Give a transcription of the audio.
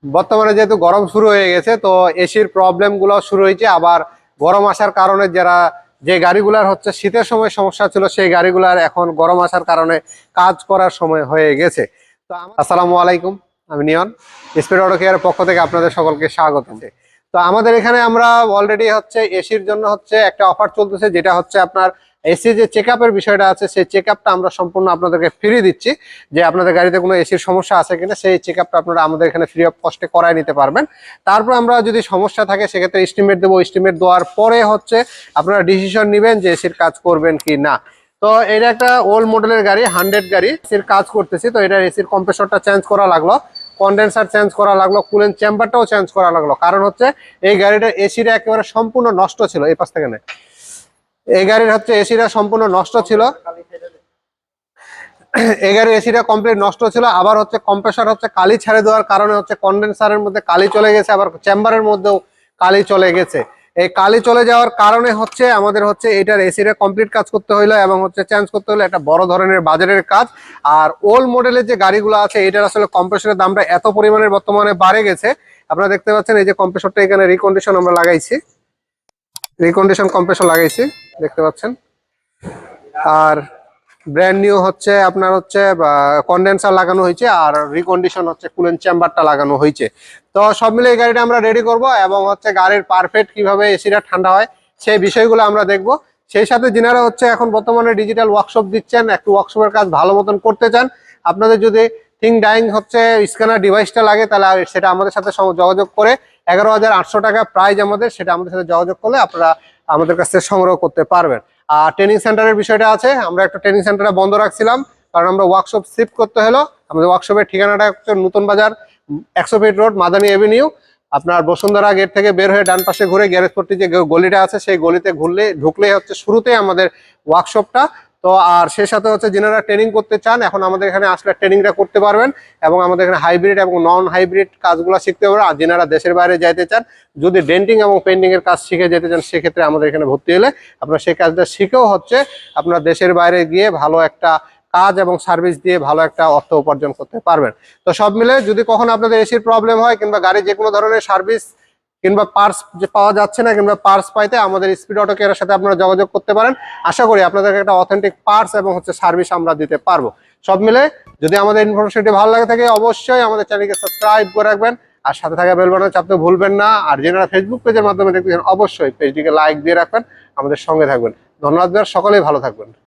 বর্তমানে যেহেতু গরম শুরু হয়ে গেছে, তো এসির প্রবলেম গুলো শুরু হয়েছে। আবার গরম আসার কারণে যে গাড়িগুলার হচ্ছে শীতের সময় সমস্যা ছিল, সেই গাড়িগুলার এখন গরম আসার কারণে কাজ করার সময় হয়ে গেছে। তো আসসালামু আলাইকুম, আমি নিয়ন, স্পিড অটো কেয়ারের পক্ষ থেকে আপনাদের সকলকে স্বাগত। তো আমাদের এখানে আমরা অলরেডি হচ্ছে এসির জন্য হচ্ছে একটা অফার চলতেছে, যেটা হচ্ছে আপনার এসি যে চেক আপের বিষয়টা আছে, সেই চেক আপটা আমরা সম্পূর্ণ আপনাদেরকে ফ্রি দিচ্ছি। যে আপনাদের গাড়িতে কোনো এসির সমস্যা আছে কিনা, সেই চেক আপটা আপনারা আমাদের এখানে ফ্রি অফ কস্টে করায় নিতে পারবেন। তারপর আমরা যদি সমস্যা থাকে সেক্ষেত্রে এস্টিমেট দেবো। এস্টিমেট দেওয়ার পরে হচ্ছে আপনারা ডিসিশন নেবেন যে এসির কাজ করবেন কি না। তো এটা একটা ওল্ড মডেলের গাড়ি, 100 গাড়ি, এসির কাজ করতেছি। তো এটা এসির কম্প্রেসরটা চেঞ্জ করা লাগলো, কন্ডেন্সার চেঞ্জ করা লাগলো, কুলেন্ট চেম্বারটাও চেঞ্জ করা লাগলো। কারণ হচ্ছে এই গাড়িটা এসিটা একেবারে সম্পূর্ণ নষ্ট ছিল। এই পাশ থেকে নেই, এই গাড়ির হচ্ছে এসিটা সম্পূর্ণ নষ্ট ছিল। এই গাড়ির এসিটা কমপ্লিট নষ্ট ছিল। আবার হচ্ছে কম্প্রেসর হচ্ছে কালি ছেড়ে দেওয়ার কারণে হচ্ছে কন্ডেন্সারের মধ্যে কালি চলে গেছে, আবার চেম্বারের মধ্যেও কালি চলে গেছে। এই কালি চলে যাওয়ার কারণে হচ্ছে আমাদের হচ্ছে এটার এসিটা কমপ্লিট কাজ করতে হইলো এবং হচ্ছে চেঞ্জ করতে হলো, একটা বড় ধরনের বাজারের কাজ। আর ওল্ড মডেলের যে গাড়িগুলো আছে, এটার আসলে কম্প্রেসরের দামটা এত পরিমাণে বর্তমানে বাড়ে গেছে। আপনারা দেখতে পাচ্ছেন এই যে কম্প্রেসরটা এখানে রিকন্ডিশন আমরা লাগাইছি, রিকন্ডিশন কম্প্রেসর লাগাইছি, দেখতে পাচ্ছেন। আর ব্র্যান্ড নিউ হচ্ছে আপনার হচ্ছে কন্ডেন্সার লাগানো হয়েছে, আর রিকন্ডিশন হচ্ছে কুলেন্ট চেম্বারটা লাগানো হয়েছে। তো সব মিলে এই গাড়িটা আমরা রেডি করব এবং হচ্ছে গাড়ির পারফেক্ট কিভাবে এসিটা ঠান্ডা হয় সেই বিষয়গুলো আমরা দেখব। সেই সাথে যিনারা হচ্ছে এখন বর্তমানে ডিজিটাল ওয়ার্কশপ দিচ্ছেন, একটু ওয়ার্কশপের কাজ ভালো মতন করতে চান, আপনাদের যদি থিং ডাইং হচ্ছে স্ক্যানার ডিভাইসটা লাগে, তাহলে সেটা আমাদের সাথে যোগাযোগ করে 11,800 টাকা প্রাইস আমাদের, সেটা আমাদের সাথে যোগাযোগ করলে আপনারা আমাদের কাছ থেকে সংগ্রহ করতে পারবেন। আর ট্রেনিং সেন্টারের বিষয়টা আছে, আমরা একটা ট্রেনিং সেন্টারে বন্ধ রাখছিলাম কারণ আমরা ওয়ার্কশপ শিফট করতে হলো। আমাদের ওয়ার্কশপের ঠিকানাটা হচ্ছে নতুন বাজার 100 ফিট রোড, মাদানী এভিনিউ। আপনার বসুন্ধরা গেট থেকে বের হয়ে ডান পাশে ঘুরে গ্যারেজপট্টি যে গলিটা আছে, সেই গলিতে ঢুকলেই হচ্ছে শুরুতেই আমাদের ওয়ার্কশপটা। তো আর সেই সাথে হচ্ছে যারা ট্রেনিং করতে চান, এখন আমাদের এখানে আসলে ট্রেনিংটা করতে পারবেন এবং আমাদের এখানে হাইব্রিড এবং নন হাইব্রিড কাজগুলো শিখতে পারবেন। আর যারা দেশের বাইরে যাইতে চান, যদি ডেন্টিং এবং পেন্টিং এর কাজ শিখে যেতে চান, সেক্ষেত্রে আমাদের এখানে ভর্তি হলে আপনারা সেই কাজটা শিখেও হচ্ছে আপনারা দেশের বাইরে গিয়ে ভালো একটা কাজ এবং সার্ভিস দিয়ে ভালো একটা অর্থ উপার্জন করতে পারবেন। তো সব মিলে যদি কখনো আপনাদের এসির প্রবলেম হয় কিংবা গাড়ি যে কোনো ধরনের সার্ভিস কিংবা পার্টস যে পাওয়া যাচ্ছে না কিংবা পার্টস পাইতে আমাদের স্পিড অটো কেয়ারের সাথে আপনারা যোগাযোগ করতে পারেন। আশা করি আপনাদেরকে একটা অথেন্টিক পার্টস এবং হচ্ছে সার্ভিস আমরা দিতে পারবো। সব মিলে যদি আমাদের ইনফরমেশনটি ভালো লাগে থাকে, অবশ্যই আমাদের চ্যানেলকে সাবস্ক্রাইব করে রাখবেন আর সাথে থাকা বেল বাটন চাপতে ভুলবেন না। আর যারা ফেসবুক পেজের মাধ্যমে দেখতেছেন, অবশ্যই পেজটিকে লাইক দিয়ে রাখবেন, আমাদের সঙ্গে থাকবেন। ধন্যবাদ, সকলেই ভালো থাকবেন।